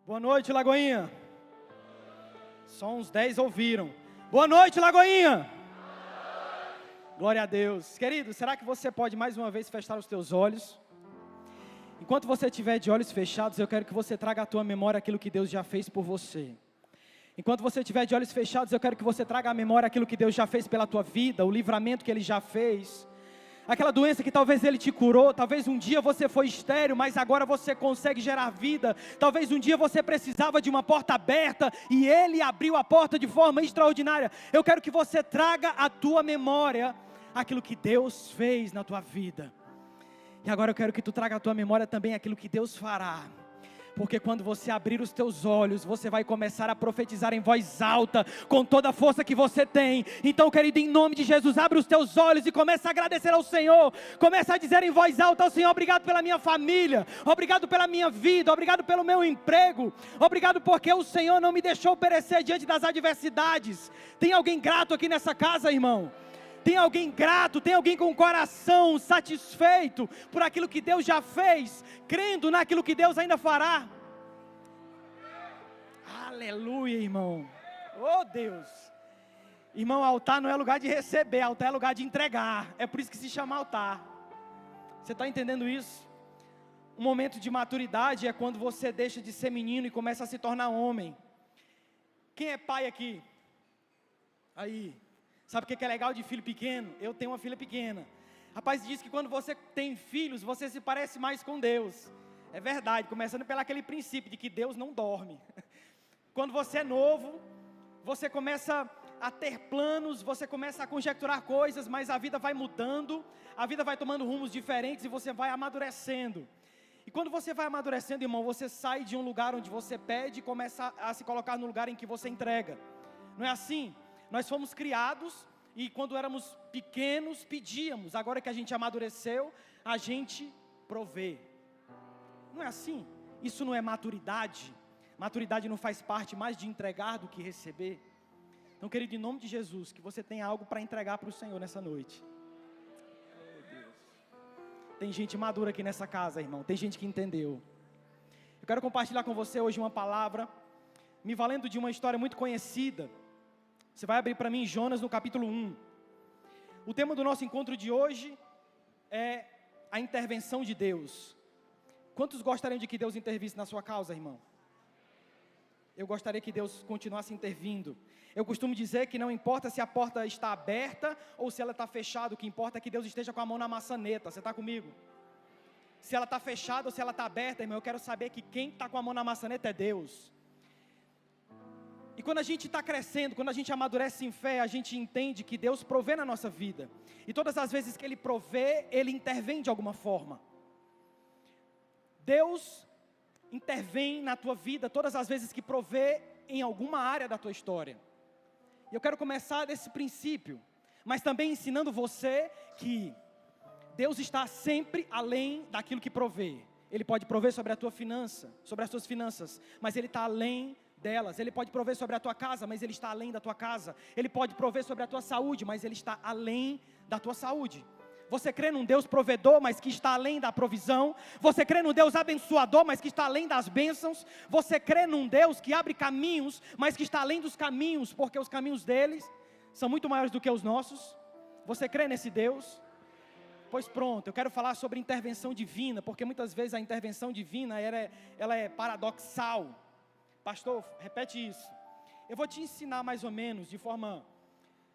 Boa noite, Lagoinha. Só uns 10 ouviram. Boa noite, Lagoinha. Glória a Deus. Querido, será que você pode mais uma vez fechar os teus olhos? Enquanto você estiver de olhos fechados, eu quero que você traga à tua memória aquilo que Deus já fez por você. Enquanto você estiver de olhos fechados, eu quero que você traga à memória aquilo que Deus já fez pela tua vida, o livramento que Ele já fez. Aquela doença que talvez Ele te curou, talvez um dia você foi estéril, mas agora você consegue gerar vida. Talvez um dia você precisava de uma porta aberta e Ele abriu a porta de forma extraordinária. Eu quero que você traga à tua memória aquilo que Deus fez na tua vida. E agora eu quero que tu traga à tua memória também aquilo que Deus fará. Porque quando você abrir os teus olhos, você vai começar a profetizar em voz alta, com toda a força que você tem. Então, querido, em nome de Jesus, abre os teus olhos e começa a agradecer ao Senhor. Começa a dizer em voz alta ao Senhor: obrigado pela minha família, obrigado pela minha vida, obrigado pelo meu emprego, obrigado porque o Senhor não me deixou perecer diante das adversidades. Tem alguém grato aqui nessa casa, irmão? Tem alguém grato, tem alguém com o coração satisfeito por aquilo que Deus já fez, crendo naquilo que Deus ainda fará? Aleluia, irmão. Oh Deus. Irmão, altar não é lugar de receber, altar é lugar de entregar. É por isso que se chama altar. Você está entendendo isso? Um momento de maturidade é quando você deixa de ser menino e começa a se tornar homem. Quem é pai aqui? Aí. Sabe o que é legal de filho pequeno? Eu tenho uma filha pequena. Rapaz, diz que quando você tem filhos, você se parece mais com Deus. É verdade, começando pelo aquele princípio de que Deus não dorme. Quando você é novo, você começa a ter planos, você começa a conjecturar coisas, mas a vida vai mudando, a vida vai tomando rumos diferentes e você vai amadurecendo. E quando você vai amadurecendo, irmão, você sai de um lugar onde você pede e começa a se colocar no lugar em que você entrega. Não é assim? Nós fomos criados e quando éramos pequenos pedíamos, agora que a gente amadureceu, a gente provê. Não é assim? Isso não é maturidade. Maturidade não faz parte mais de entregar do que receber. Então, querido, em nome de Jesus, que você tenha algo para entregar para o Senhor nessa noite. Oh, Deus. Tem gente madura aqui nessa casa, irmão, tem gente que entendeu. Eu quero compartilhar com você hoje uma palavra, me valendo de uma história muito conhecida. Você vai abrir para mim Jonas no capítulo 1. O tema do nosso encontro de hoje é a intervenção de Deus. Quantos gostariam de que Deus intervisse na sua causa, irmão? Eu gostaria que Deus continuasse intervindo. Eu costumo dizer que não importa se a porta está aberta ou se ela está fechada, o que importa é que Deus esteja com a mão na maçaneta. Você está comigo? Se ela está fechada ou se ela está aberta, irmão, eu quero saber que quem está com a mão na maçaneta é Deus. E quando a gente está crescendo, quando a gente amadurece em fé, a gente entende que Deus provê na nossa vida. E todas as vezes que Ele provê, Ele intervém de alguma forma. Deus intervém na tua vida todas as vezes que provê em alguma área da tua história. E eu quero começar desse princípio, mas também ensinando você que Deus está sempre além daquilo que provê. Ele pode prover sobre a tua finança, sobre as tuas finanças, mas Ele está além delas. Ele pode prover sobre a tua casa, mas Ele está além da tua casa. Ele pode prover sobre a tua saúde, mas Ele está além da tua saúde. Você crê num Deus provedor, mas que está além da provisão? Você crê num Deus abençoador, mas que está além das bênçãos? Você crê num Deus que abre caminhos, mas que está além dos caminhos, porque os caminhos deles são muito maiores do que os nossos? Você crê nesse Deus? Pois pronto, eu quero falar sobre intervenção divina, porque muitas vezes a intervenção divina ela é paradoxal. Pastor, repete isso. Eu vou te ensinar mais ou menos, de forma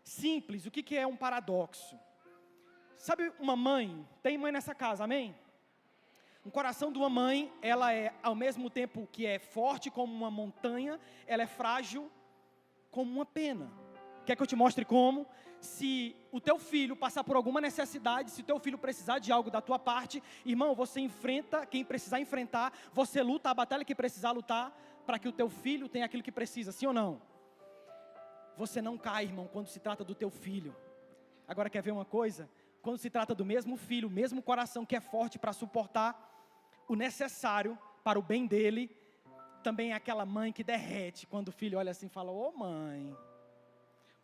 simples, o que é um paradoxo. Sabe uma mãe? Tem mãe nessa casa, amém? O coração de uma mãe, ela é ao mesmo tempo que é forte como uma montanha, ela é frágil como uma pena. Quer que eu te mostre como? Se o teu filho passar por alguma necessidade, se o teu filho precisar de algo da tua parte, irmão, você enfrenta quem precisar enfrentar, você luta a batalha que precisar lutar, para que o teu filho tenha aquilo que precisa, sim ou não? Você não cai, irmão, quando se trata do teu filho. Agora quer ver uma coisa? Quando se trata do mesmo filho, o mesmo coração que é forte para suportar o necessário para o bem dele, também é aquela mãe que derrete quando o filho olha assim e fala: ô mãe,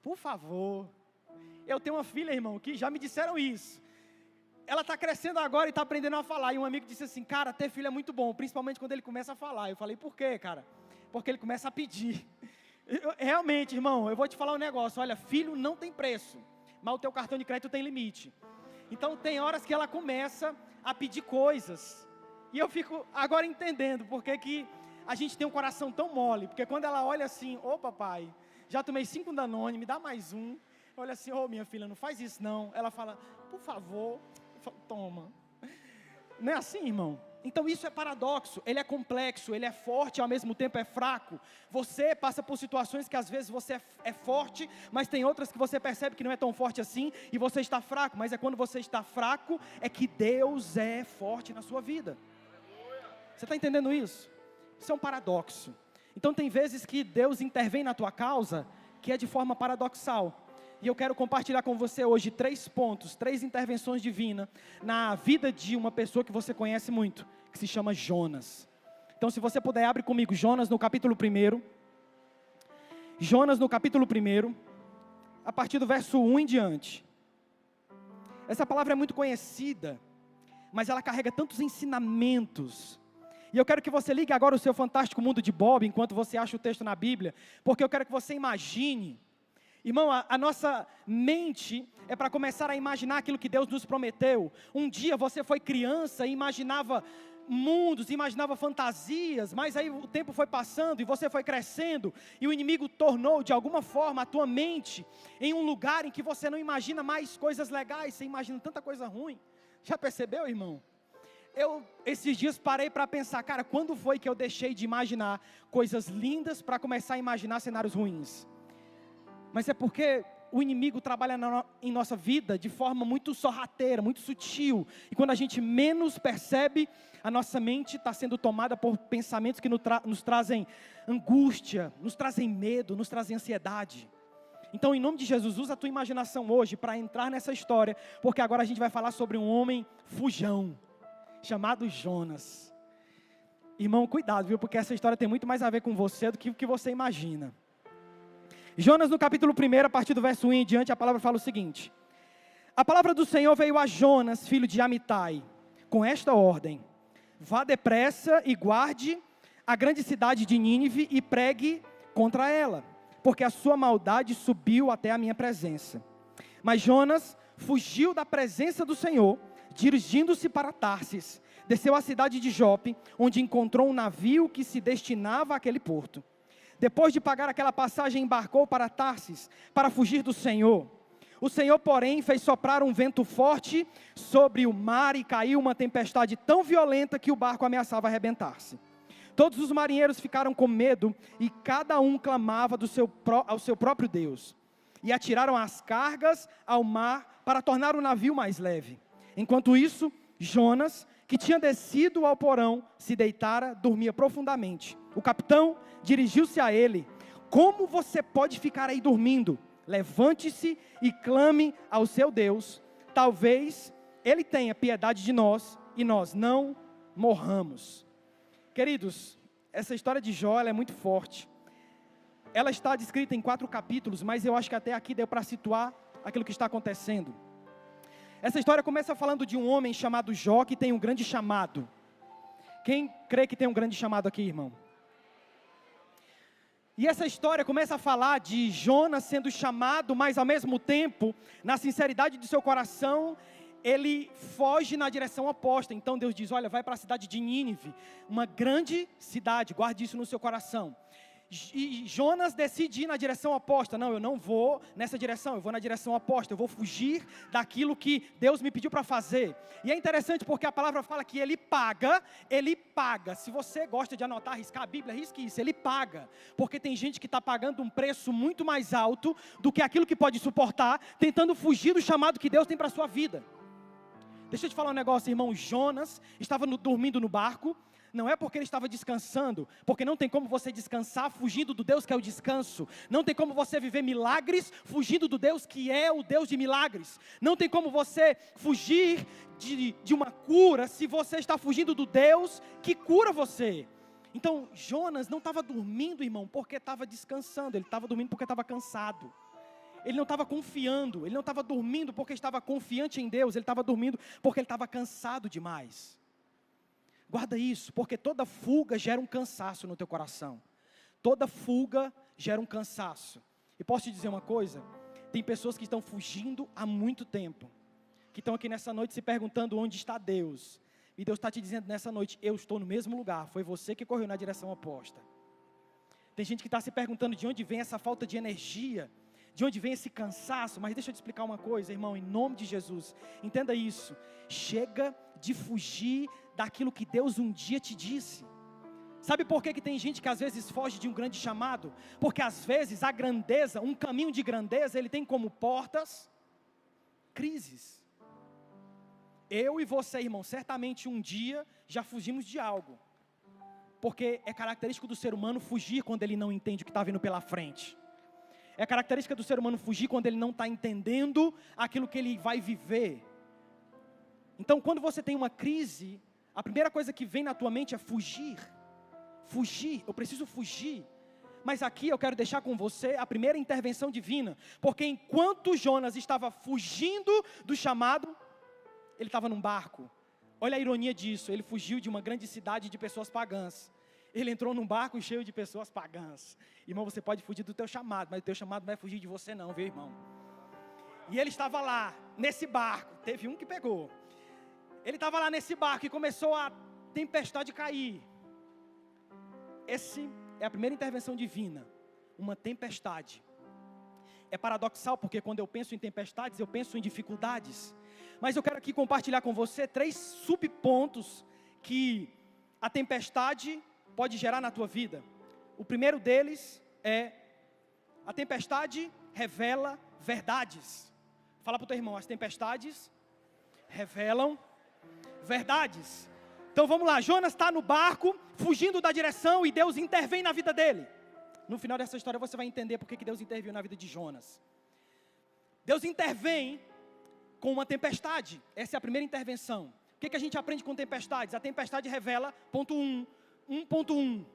por favor. Eu tenho uma filha, irmão, que já me disseram isso. Ela está crescendo agora e está aprendendo a falar. E um amigo disse assim: cara, ter filho é muito bom, principalmente quando ele começa a falar. Eu falei: por quê, cara? porque ele começa a pedir. Realmente, irmão, eu vou te falar um negócio. Olha, filho não tem preço, mas o teu cartão de crédito tem limite. Então tem horas que ela começa a pedir coisas. E eu fico agora entendendo porque que a gente tem um coração tão mole. Porque quando ela olha assim, ô papai, já tomei 5 Danone, me dá mais um. Olha assim, ô minha filha, não faz isso não. Ela fala, por favor, eu falo, toma. Não é assim, irmão? Então isso é paradoxo, ele é complexo, ele é forte e ao mesmo tempo é fraco. Você passa por situações que às vezes você é forte, mas tem outras que você percebe que não é tão forte assim e você está fraco. Mas é quando você está fraco, é que Deus é forte na sua vida. Você está entendendo isso? Isso é um paradoxo. Então tem vezes que Deus intervém na tua causa, que é de forma paradoxal. E eu quero compartilhar com você hoje 3 pontos, 3 intervenções divinas na vida de uma pessoa que você conhece muito, que se chama Jonas. Então se você puder, abre comigo Jonas no capítulo 1. Jonas no capítulo 1, a partir do verso 1 em diante. Essa palavra é muito conhecida, mas ela carrega tantos ensinamentos. E eu quero que você ligue agora o seu fantástico mundo de Bob, enquanto você acha o texto na Bíblia, porque eu quero que você imagine. Irmão, a nossa mente é para começar a imaginar aquilo que Deus nos prometeu. Um dia você foi criança e imaginava mundos, imaginava fantasias, mas aí o tempo foi passando e você foi crescendo e o inimigo tornou de alguma forma a tua mente em um lugar em que você não imagina mais coisas legais, você imagina tanta coisa ruim. Já percebeu, irmão? Eu esses dias parei para pensar, cara, quando foi que eu deixei de imaginar coisas lindas para começar a imaginar cenários ruins? Mas é porque o inimigo trabalha em nossa vida de forma muito sorrateira, muito sutil. E quando a gente menos percebe, a nossa mente está sendo tomada por pensamentos que nos trazem angústia, nos trazem medo, nos trazem ansiedade. Então, em nome de Jesus, usa a tua imaginação hoje para entrar nessa história, porque agora a gente vai falar sobre um homem fujão, chamado Jonas. Irmão, cuidado, viu? Porque essa história tem muito mais a ver com você do que o que você imagina. Jonas no capítulo 1, a partir do verso 1 em diante, a palavra fala o seguinte: a palavra do Senhor veio a Jonas, filho de Amitai, com esta ordem: vá depressa e guarde a grande cidade de Nínive e pregue contra ela, porque a sua maldade subiu até a minha presença. Mas Jonas fugiu da presença do Senhor, dirigindo-se para Tarsis, desceu à cidade de Jope, onde encontrou um navio que se destinava àquele porto. Depois de pagar aquela passagem, embarcou para Tarsis, para fugir do Senhor. O Senhor, porém, fez soprar um vento forte sobre o mar e caiu uma tempestade tão violenta que o barco ameaçava arrebentar-se. Todos os marinheiros ficaram com medo e cada um clamava ao seu próprio Deus. E atiraram as cargas ao mar para tornar o navio mais leve. Enquanto isso, Jonas, que tinha descido ao porão, se deitara, dormia profundamente. O capitão dirigiu-se a ele: como você pode ficar aí dormindo? Levante-se e clame ao seu Deus. Talvez ele tenha piedade de nós e nós não morramos. Queridos, essa história de Jó é muito forte. Ela está descrita em 4 capítulos, mas eu acho que até aqui deu para situar aquilo que está acontecendo. Essa história começa falando de um homem chamado Jó, que tem um grande chamado. Quem crê que tem um grande chamado aqui, irmão? E essa história começa a falar de Jonas sendo chamado, mas ao mesmo tempo, na sinceridade de seu coração, ele foge na direção oposta. Então Deus diz: olha, vai para a cidade de Nínive, uma grande cidade, guarde isso no seu coração. E Jonas decide ir na direção oposta. Não, eu não vou nessa direção, eu vou na direção oposta. Eu vou fugir daquilo que Deus me pediu para fazer. E é interessante porque a palavra fala que ele paga. Se você gosta de anotar, riscar a Bíblia, risque isso, ele paga. Porque tem gente que está pagando um preço muito mais alto do que aquilo que pode suportar, tentando fugir do chamado que Deus tem para a sua vida. Deixa eu te falar um negócio, irmão. Jonas estava dormindo no barco. Não é porque ele estava descansando, porque não tem como você descansar fugindo do Deus que é o descanso. Não tem como você viver milagres fugindo do Deus que é o Deus de milagres. Não tem como você fugir de uma cura se você está fugindo do Deus que cura você. Então Jonas não estava dormindo, irmão, porque estava descansando. Ele estava dormindo porque estava cansado. Ele não estava confiando, ele não estava dormindo porque estava confiante em Deus. Ele estava dormindo porque ele estava cansado demais. Guarda isso, porque toda fuga gera um cansaço no teu coração. Toda fuga gera um cansaço. E posso te dizer uma coisa? Tem pessoas que estão fugindo há muito tempo, que estão aqui nessa noite se perguntando onde está Deus. E Deus está te dizendo nessa noite, eu estou no mesmo lugar, foi você que correu na direção oposta. Tem gente que está se perguntando de onde vem essa falta de energia, de onde vem esse cansaço. Mas deixa eu te explicar uma coisa, irmão, em nome de Jesus, entenda isso. Chega de fugir daquilo que Deus um dia te disse. Sabe por que tem gente que às vezes foge de um grande chamado? Porque às vezes a grandeza, um caminho de grandeza, ele tem como portas crises. Eu e você, irmão, certamente um dia já fugimos de algo. Porque é característico do ser humano fugir quando ele não entende o que está vindo pela frente. É característica do ser humano fugir quando ele não está entendendo aquilo que ele vai viver. Então, quando você tem uma crise, a primeira coisa que vem na tua mente é fugir. Fugir, eu preciso fugir. Mas aqui eu quero deixar com você a primeira intervenção divina. Porque enquanto Jonas estava fugindo do chamado, ele estava num barco. Olha a ironia disso, ele fugiu de uma grande cidade de pessoas pagãs. Ele entrou num barco cheio de pessoas pagãs. Irmão, você pode fugir do teu chamado, mas o teu chamado não é fugir de você não, viu, irmão? E ele estava lá, nesse barco, teve um que pegou. Ele estava lá nesse barco e começou a tempestade cair. Essa é a primeira intervenção divina, uma tempestade. É paradoxal, porque quando eu penso em tempestades, eu penso em dificuldades. Mas eu quero aqui compartilhar com você 3 subpontos que a tempestade pode gerar na tua vida. O primeiro deles é, a tempestade revela verdades. Fala para o teu irmão, as tempestades revelam verdades. Então vamos lá, Jonas está no barco, fugindo da direção e Deus intervém na vida dele. No final dessa história você vai entender por que Deus interviu na vida de Jonas. Deus intervém com uma tempestade, essa é a primeira intervenção. O que a gente aprende com tempestades? A tempestade revela, ponto 1.1,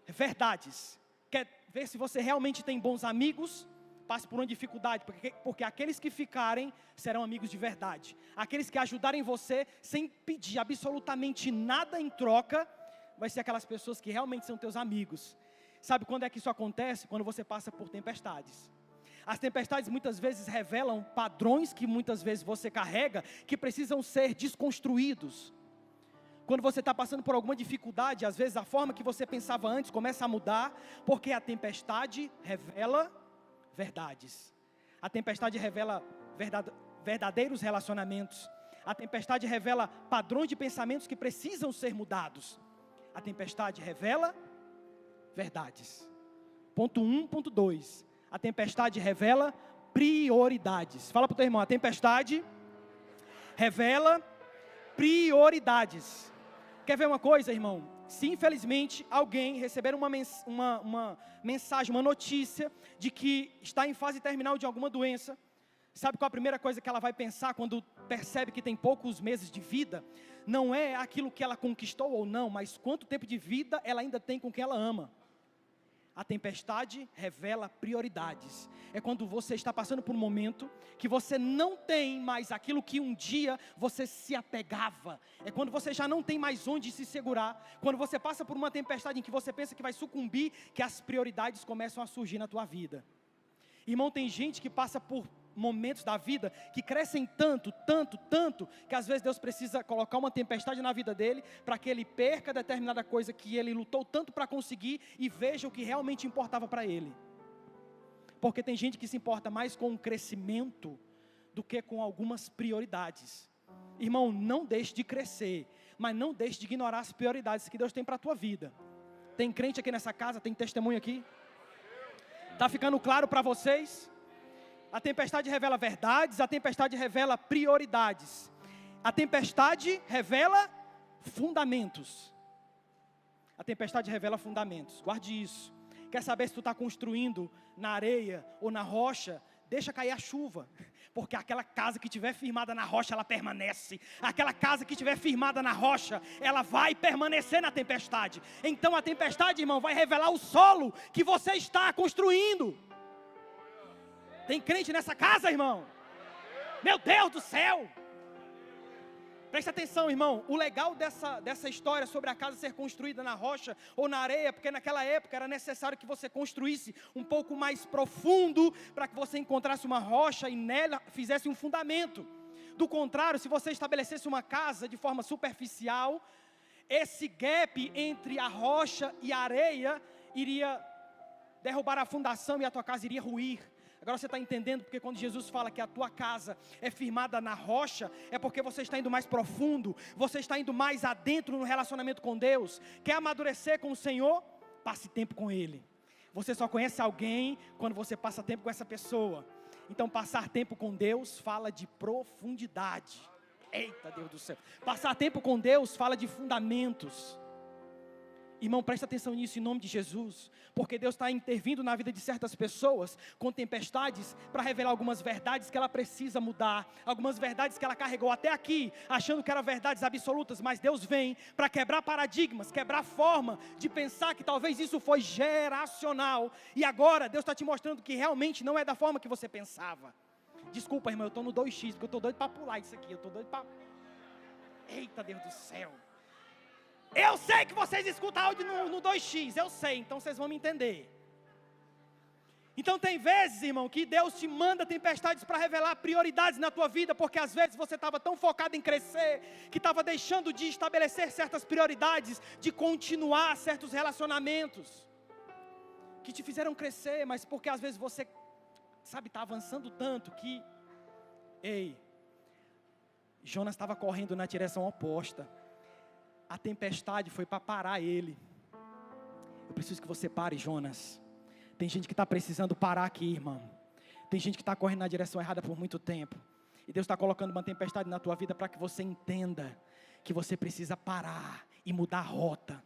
verdades. Quer ver se você realmente tem bons amigos? Passe por uma dificuldade, porque aqueles que ficarem serão amigos de verdade. Aqueles que ajudarem você sem pedir absolutamente nada em troca, vai ser aquelas pessoas que realmente são teus amigos. Sabe quando é que isso acontece? Quando você passa por tempestades. As tempestades muitas vezes revelam padrões que muitas vezes você carrega, que precisam ser desconstruídos. Quando você está passando por alguma dificuldade, às vezes a forma que você pensava antes começa a mudar, porque a tempestade revela verdades. A tempestade revela verdadeiros relacionamentos. A tempestade revela padrões de pensamentos que precisam ser mudados. A tempestade revela verdades. Ponto 1, ponto 2. A tempestade revela prioridades. Fala para o teu irmão, a tempestade revela prioridades. Quer ver uma coisa, irmão? Se infelizmente alguém receber uma mensagem, uma notícia de que está em fase terminal de alguma doença, sabe qual a primeira coisa que ela vai pensar quando percebe que tem poucos meses de vida? Não é aquilo que ela conquistou ou não, mas quanto tempo de vida ela ainda tem com quem ela ama. A tempestade revela prioridades. É quando você está passando por um momento que você não tem mais aquilo que um dia você se apegava. É quando você já não tem mais onde se segurar. Quando você passa por uma tempestade em que você pensa que vai sucumbir, que as prioridades começam a surgir na tua vida. Irmão, tem gente que passa por momentos da vida que crescem tanto, que às vezes Deus precisa colocar uma tempestade na vida dele, para que ele perca determinada coisa que ele lutou tanto para conseguir e veja o que realmente importava para ele. Porque tem gente que se importa mais com o crescimento do que com algumas prioridades. Irmão, não deixe de crescer, mas não deixe de ignorar as prioridades que Deus tem para a tua vida. Tem crente aqui nessa casa, tem testemunho aqui? Está ficando claro para vocês? A tempestade revela verdades, a tempestade revela prioridades. A tempestade revela fundamentos. A tempestade revela fundamentos, guarde isso. Quer saber se tu está construindo na areia ou na rocha? Deixa cair a chuva, porque aquela casa que estiver firmada na rocha, ela permanece. Aquela casa que estiver firmada na rocha, ela vai permanecer na tempestade. Então a tempestade, irmão, vai revelar o solo que você está construindo. Tem crente nessa casa, irmão? Meu Deus do céu! Preste atenção, irmão, o legal dessa história sobre a casa ser construída na rocha ou na areia, porque naquela época era necessário que você construísse um pouco mais profundo, para que você encontrasse uma rocha e nela fizesse um fundamento. Do contrário, se você estabelecesse uma casa de forma superficial, esse gap entre a rocha e a areia iria derrubar a fundação e a tua casa iria ruir. Agora você está entendendo, porque quando Jesus fala que a tua casa é firmada na rocha, é porque você está indo mais profundo, você está indo mais adentro no relacionamento com Deus. Quer amadurecer com o Senhor? Passe tempo com Ele. Você só conhece alguém quando você passa tempo com essa pessoa. Então passar tempo com Deus fala de profundidade. Eita Deus do céu. Passar tempo com Deus fala de fundamentos. Irmão, presta atenção nisso em nome de Jesus, porque Deus está intervindo na vida de certas pessoas com tempestades para revelar algumas verdades que ela precisa mudar, algumas verdades que ela carregou até aqui, achando que eram verdades absolutas, mas Deus vem para quebrar paradigmas, quebrar a forma de pensar que talvez isso foi geracional, e agora Deus está te mostrando que realmente não é da forma que você pensava. Desculpa, irmão, eu estou no 2x, porque eu estou doido para pular isso aqui, eu estou doido para... Eita Deus do céu. Eu sei que vocês escutam áudio no 2x, eu sei, então vocês vão me entender. Então tem vezes, irmão, que Deus te manda tempestades para revelar prioridades na tua vida, porque às vezes você estava tão focado em crescer, que estava deixando de estabelecer certas prioridades, de continuar certos relacionamentos, que te fizeram crescer, mas porque às vezes você, sabe, está avançando tanto que, Jonas estava correndo na direção oposta. A tempestade foi para parar ele. Eu preciso que você pare, Jonas. Tem gente que está precisando parar aqui, irmão. Tem gente que está correndo na direção errada por muito tempo. E Deus está colocando uma tempestade na tua vida para que você entenda que você precisa parar e mudar a rota.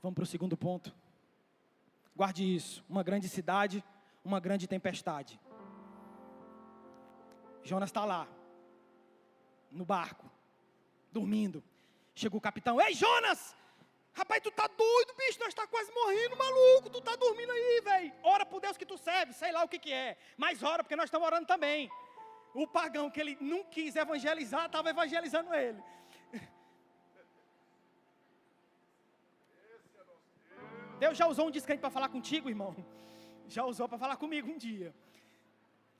Vamos para o segundo ponto. Guarde isso. Uma grande cidade, uma grande tempestade. Jonas está lá, no barco, dormindo. Chegou o capitão: ei Jonas, rapaz, tu tá doido, bicho, nós tá quase morrendo, maluco, tu tá dormindo aí, velho. Ora por Deus que tu serve, sei lá o que é, mas ora, porque nós estamos orando também. O pagão que ele não quis evangelizar, estava evangelizando ele. Deus já usou um descrente para falar contigo, irmão. Já usou para falar comigo um dia.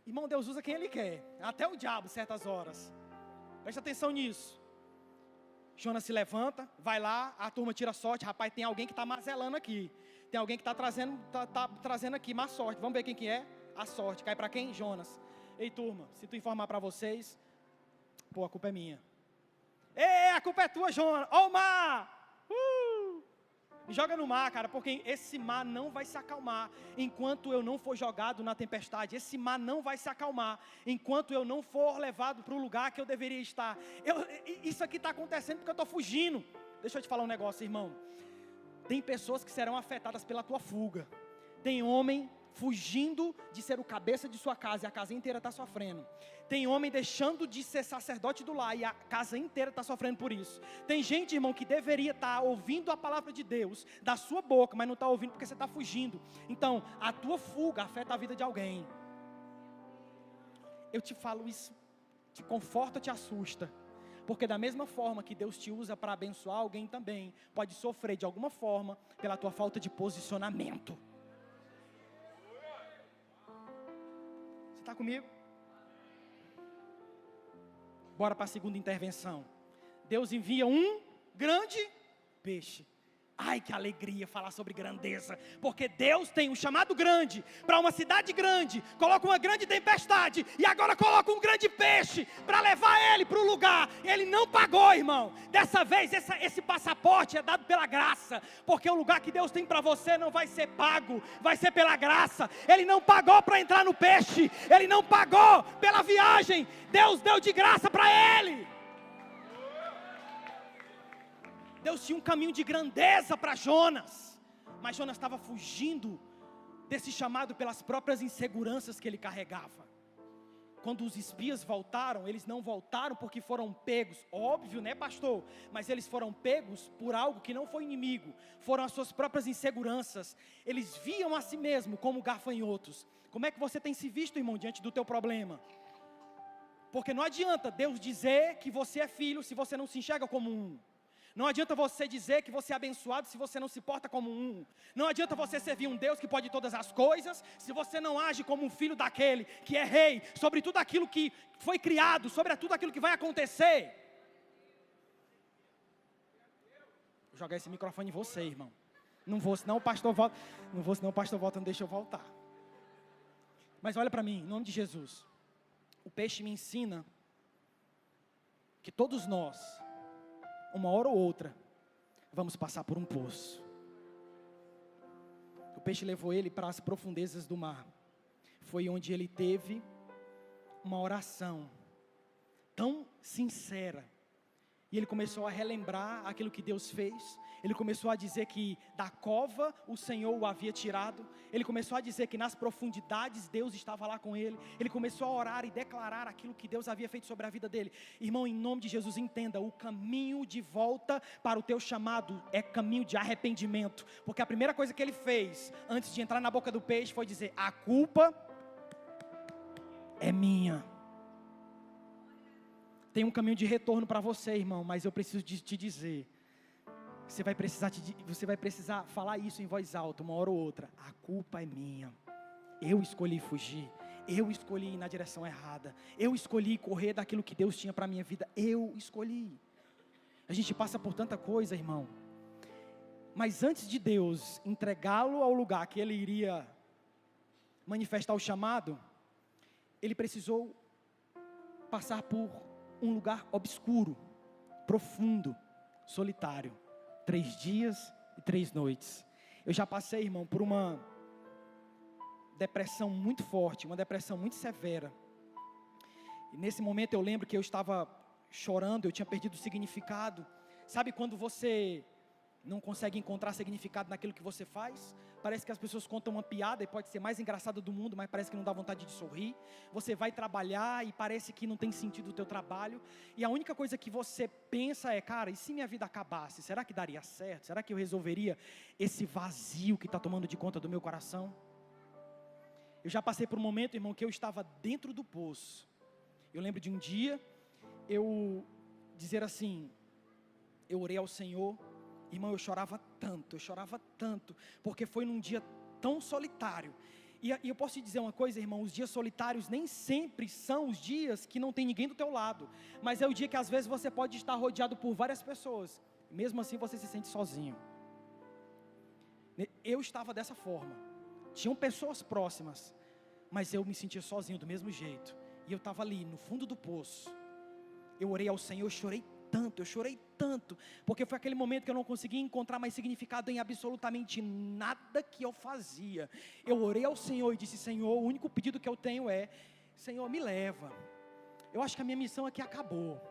Irmão, Deus usa quem Ele quer. Até o diabo, certas horas. Preste atenção nisso. Jonas se levanta, vai lá, a turma tira sorte. Rapaz, tem alguém que está mazelando aqui. Tem alguém que está trazendo aqui má sorte. Vamos ver quem que é? A sorte. Cai para quem? Jonas. Ei, turma, se tu informar para vocês, pô, a culpa é minha. Ei, a culpa é tua, Jonas. Ó o mar! Me joga no mar, cara, porque esse mar não vai se acalmar enquanto eu não for jogado na tempestade. Esse mar não vai se acalmar enquanto eu não for levado para o lugar que eu deveria estar. Isso aqui está acontecendo porque eu estou fugindo. Deixa eu te falar um negócio, irmão. Tem pessoas que serão afetadas pela tua fuga. Tem homem fugindo de ser o cabeça de sua casa e a casa inteira está sofrendo. Tem homem deixando de ser sacerdote do lar e a casa inteira está sofrendo por isso. Tem gente, irmão, que deveria estar ouvindo a palavra de Deus da sua boca, mas não está ouvindo porque você está fugindo. Então, a tua fuga afeta a vida de alguém. Eu te falo isso, te conforta, te assusta. Porque da mesma forma que Deus te usa para abençoar, alguém também pode sofrer de alguma forma pela tua falta de posicionamento. Você está comigo? Bora para a segunda intervenção. Deus envia um grande peixe. Ai, que alegria falar sobre grandeza. Porque Deus tem um chamado grande para uma cidade grande. Coloca uma grande tempestade. E agora coloca um grande peixe para levar ele para o lugar. Ele não pagou, irmão. Dessa vez esse passaporte é dado pela graça. Porque o lugar que Deus tem para você não vai ser pago. Vai ser pela graça. Ele não pagou para entrar no peixe. Ele não pagou pela viagem. Deus deu de graça para ele. Deus tinha um caminho de grandeza para Jonas, mas Jonas estava fugindo desse chamado pelas próprias inseguranças que ele carregava. quando os espias voltaram, eles não voltaram porque foram pegos, óbvio, né, pastor? Mas eles foram pegos por algo que não foi inimigo, foram as suas próprias inseguranças. Eles viam a si mesmo como gafanhotos. Como é que você tem se visto, irmão, diante do teu problema? Porque não adianta Deus dizer que você é filho se você não se enxerga como um. Não adianta você dizer que você é abençoado se você não se porta como um. Não adianta você servir um Deus que pode todas as coisas, se você não age como um filho daquele que é rei, sobre tudo aquilo que foi criado, sobre tudo aquilo que vai acontecer. Vou jogar esse microfone em você, irmão. Não vou, senão o pastor volta. Não vou, senão o pastor volta, não deixa eu voltar. Mas olha para mim, em nome de Jesus. O peixe me ensina que todos nós, uma hora ou outra, vamos passar por um poço. O peixe levou ele para as profundezas do mar. Foi onde ele teve uma oração tão sincera. E ele começou a relembrar aquilo que Deus fez. Ele começou a dizer que da cova o Senhor o havia tirado. Ele começou a dizer que nas profundidades Deus estava lá com ele. Ele começou a orar e declarar aquilo que Deus havia feito sobre a vida dele. Irmão, em nome de Jesus, entenda, o caminho de volta para o teu chamado é caminho de arrependimento. Porque a primeira coisa que ele fez, antes de entrar na boca do peixe, foi dizer: a culpa é minha. Tem um caminho de retorno para você, irmão, mas eu preciso te dizer, você vai precisar falar isso em voz alta, uma hora ou outra: a culpa é minha, eu escolhi fugir, eu escolhi ir na direção errada, eu escolhi correr daquilo que Deus tinha para a minha vida, eu escolhi. A gente passa por tanta coisa, irmão, mas antes de Deus entregá-lo ao lugar que ele iria manifestar o chamado, ele precisou passar por um lugar obscuro, profundo, solitário. 3 dias e 3 noites. Eu já passei, irmão, por uma depressão muito forte, uma depressão muito severa. E nesse momento eu lembro que eu estava chorando, eu tinha perdido o significado. Sabe quando você não consegue encontrar significado naquilo que você faz? Parece que as pessoas contam uma piada e pode ser mais engraçada do mundo, mas parece que não dá vontade de sorrir. Você vai trabalhar e parece que não tem sentido o teu trabalho. E a única coisa que você pensa é: cara, e se minha vida acabasse? Será que daria certo? Será que eu resolveria esse vazio que está tomando de conta do meu coração? Eu já passei por um momento, irmão, que eu estava dentro do poço. Eu lembro de um dia, eu dizer assim, eu orei ao Senhor. Irmão, eu chorava tanto, porque foi num dia tão solitário. E eu posso te dizer uma coisa, irmão, os dias solitários nem sempre são os dias que não tem ninguém do teu lado, mas é o dia que às vezes você pode estar rodeado por várias pessoas, mesmo assim você se sente sozinho. Eu estava dessa forma, tinham pessoas próximas, mas eu me sentia sozinho do mesmo jeito, e eu estava ali no fundo do poço. Eu orei ao Senhor, eu chorei tanto, porque foi aquele momento que eu não conseguia encontrar mais significado em absolutamente nada que eu fazia. Eu orei ao Senhor e disse: Senhor, o único pedido que eu tenho é: Senhor, me leva. Eu acho que a minha missão aqui acabou.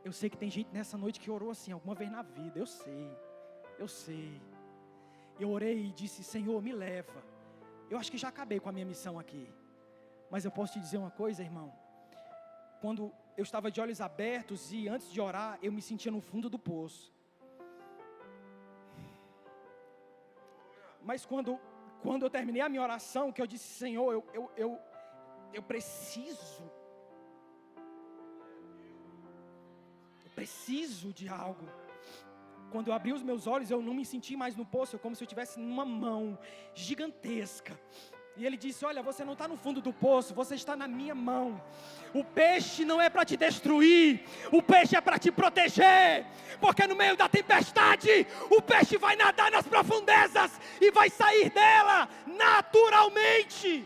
Eu sei que tem gente nessa noite que orou assim alguma vez na vida, eu sei. Eu orei e disse: Senhor, me leva. Eu acho que já acabei com a minha missão aqui. Mas eu posso te dizer uma coisa, irmão, quando eu estava de olhos abertos e antes de orar, eu me sentia no fundo do poço. Mas quando eu terminei a minha oração, que eu disse: Senhor, eu preciso de algo. Quando eu abri os meus olhos, eu não me senti mais no poço, como se eu estivesse numa mão gigantesca. E ele disse: olha, você não está no fundo do poço, você está na minha mão. O peixe não é para te destruir, o peixe é para te proteger. Porque no meio da tempestade, o peixe vai nadar nas profundezas e vai sair dela naturalmente.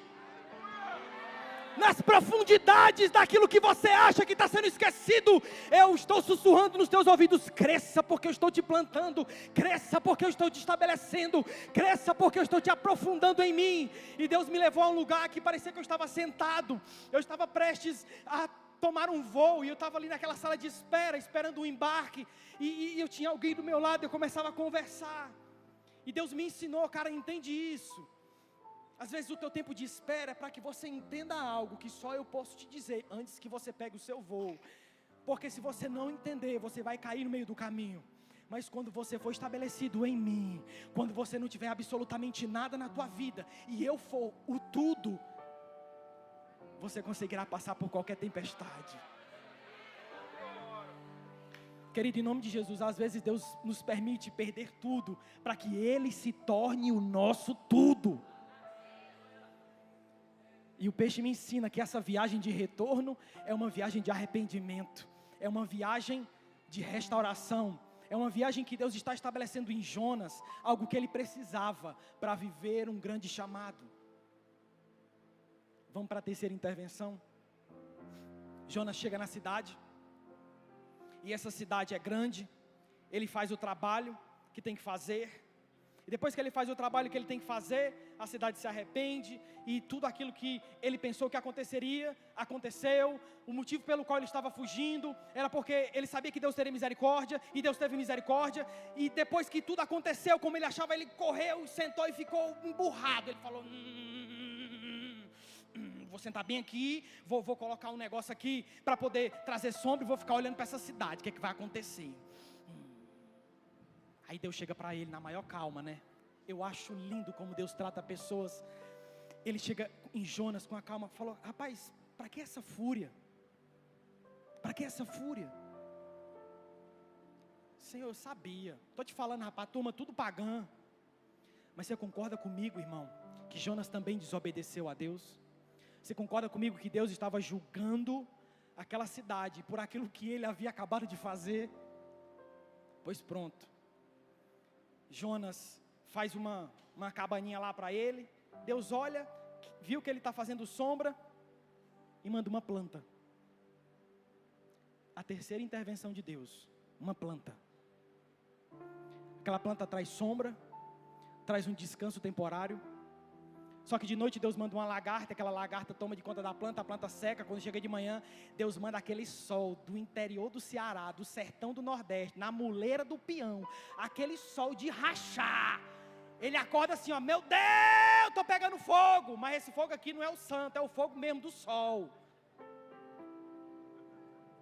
Nas profundidades daquilo que você acha que está sendo esquecido, eu estou sussurrando nos teus ouvidos: cresça porque eu estou te plantando, cresça porque eu estou te estabelecendo, cresça porque eu estou te aprofundando em mim. E Deus me levou a um lugar que parecia que eu estava sentado, eu estava prestes a tomar um voo, e eu estava ali naquela sala de espera, esperando o embarque, e eu tinha alguém do meu lado, eu começava a conversar, e Deus me ensinou: cara, entende isso, Às vezes o teu tempo de espera é para que você entenda algo que só eu posso te dizer antes que você pegue o seu voo. Porque se você não entender, você vai cair no meio do caminho. Mas quando você for estabelecido em mim, quando você não tiver absolutamente nada na tua vida, e eu for o tudo, você conseguirá passar por qualquer tempestade. Querido, em nome de Jesus, às vezes Deus nos permite perder tudo, para que Ele se torne o nosso tudo. E o peixe me ensina que essa viagem de retorno é uma viagem de arrependimento, é uma viagem de restauração, é uma viagem que Deus está estabelecendo em Jonas, algo que ele precisava para viver um grande chamado. Vamos para a terceira intervenção. Jonas chega na cidade, e essa cidade é grande, ele faz o trabalho que tem que fazer, e depois que ele faz o trabalho que ele tem que fazer, a cidade se arrepende, e tudo aquilo que ele pensou que aconteceria, aconteceu. O motivo pelo qual ele estava fugindo, era porque ele sabia que Deus teria misericórdia, e Deus teve misericórdia, e depois que tudo aconteceu como ele achava, ele correu, sentou e ficou emburrado. Ele falou, vou sentar bem aqui, vou colocar um negócio aqui, para poder trazer sombra, e vou ficar olhando para essa cidade, o que é que vai acontecer? Aí Deus chega para ele na maior calma, né? Eu acho lindo como Deus trata pessoas. Ele chega em Jonas com a calma, falou, rapaz, para que essa fúria? Para que essa fúria? Senhor, eu sabia. Estou te falando, rapaz, turma tudo pagã. Mas você concorda comigo, irmão, que Jonas também desobedeceu a Deus? Você concorda comigo que Deus estava julgando aquela cidade por aquilo que ele havia acabado de fazer? Pois pronto. Jonas faz uma cabaninha lá para ele. Deus olha, viu que ele está fazendo sombra e manda uma planta. A terceira intervenção de Deus, uma planta. Aquela planta traz sombra, traz um descanso temporário. Só que de noite Deus manda uma lagarta, aquela lagarta toma de conta da planta, a planta seca. Quando chega de manhã, Deus manda aquele sol do interior do Ceará, do sertão do Nordeste, na muleira do peão, aquele sol de rachar. Ele acorda assim, ó, meu Deus, estou pegando fogo. Mas esse fogo aqui não é o santo, é o fogo mesmo do sol.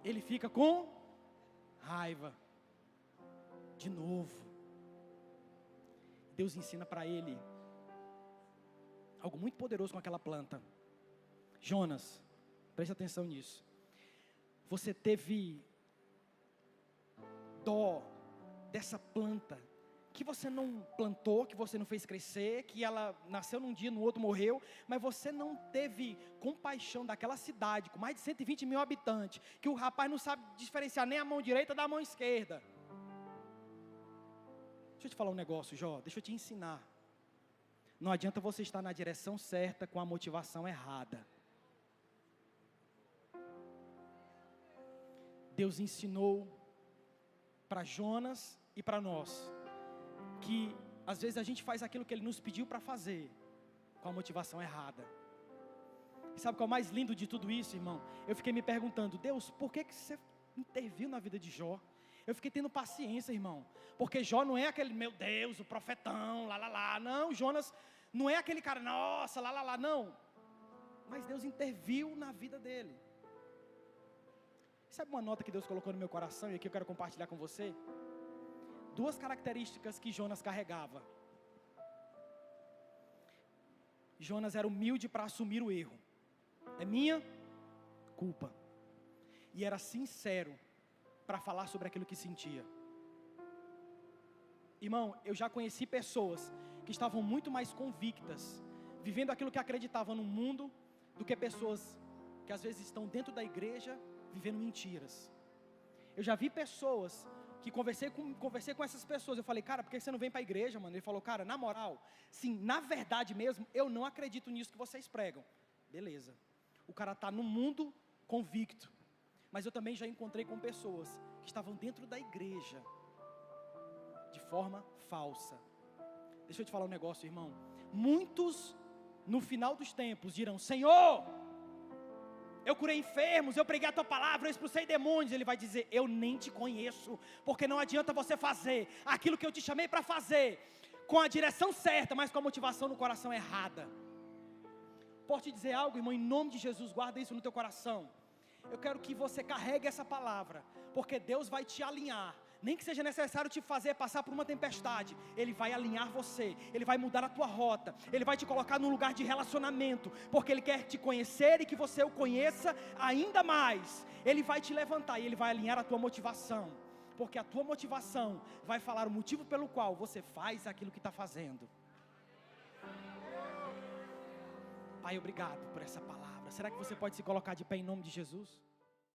Ele fica com raiva. De novo. Deus ensina para ele algo muito poderoso com aquela planta. Jonas, preste atenção nisso. Você teve dó dessa planta que você não plantou, que você não fez crescer, que ela nasceu num dia, no outro morreu, mas você não teve compaixão daquela cidade com mais de 120 mil habitantes, que o rapaz não sabe diferenciar nem a mão direita da mão esquerda. Deixa eu te falar um negócio, Jó, deixa eu te ensinar. Não adianta você estar na direção certa com a motivação errada. Deus ensinou para Jonas e para nós que às vezes a gente faz aquilo que Ele nos pediu para fazer com a motivação errada. E sabe qual é o mais lindo de tudo isso, irmão? Eu fiquei me perguntando, Deus, por que você interviu na vida de Jó? Eu fiquei tendo paciência, irmão, porque Jó não é aquele, meu Deus, o profetão, não, Jonas não é aquele cara, nossa, não, mas Deus interviu na vida dele. Sabe uma nota que Deus colocou no meu coração, e aqui eu quero compartilhar com você? 2 características que Jonas carregava. Jonas era humilde para assumir o erro, é minha culpa, e era sincero para falar sobre aquilo que sentia. Irmão, eu já conheci pessoas que estavam muito mais convictas, vivendo aquilo que acreditavam no mundo, do que pessoas que às vezes estão dentro da igreja, vivendo mentiras. Eu já vi pessoas que conversei com essas pessoas, eu falei, cara, por que você não vem para a igreja, mano? Ele falou, cara, na moral, sim, na verdade mesmo, eu não acredito nisso que vocês pregam. Beleza, o cara está no mundo convicto. Mas eu também já encontrei com pessoas que estavam dentro da igreja de forma falsa. Deixa eu te falar um negócio, irmão. Muitos, no final dos tempos, dirão, Senhor, eu curei enfermos, eu preguei a tua palavra, eu expulsei demônios. Ele vai dizer, eu nem te conheço, porque não adianta você fazer aquilo que eu te chamei para fazer, com a direção certa, mas com a motivação no coração errada. Posso te dizer algo, irmão? Em nome de Jesus, guarda isso no teu coração. Eu quero que você carregue essa palavra, porque Deus vai te alinhar. Nem que seja necessário te fazer passar por uma tempestade, Ele vai alinhar você, Ele vai mudar a tua rota, Ele vai te colocar num lugar de relacionamento, porque Ele quer te conhecer e que você o conheça ainda mais. Ele vai te levantar e Ele vai alinhar a tua motivação, porque a tua motivação vai falar o motivo pelo qual você faz aquilo que está fazendo. Pai, obrigado por essa palavra. Será que você pode se colocar de pé em nome de Jesus?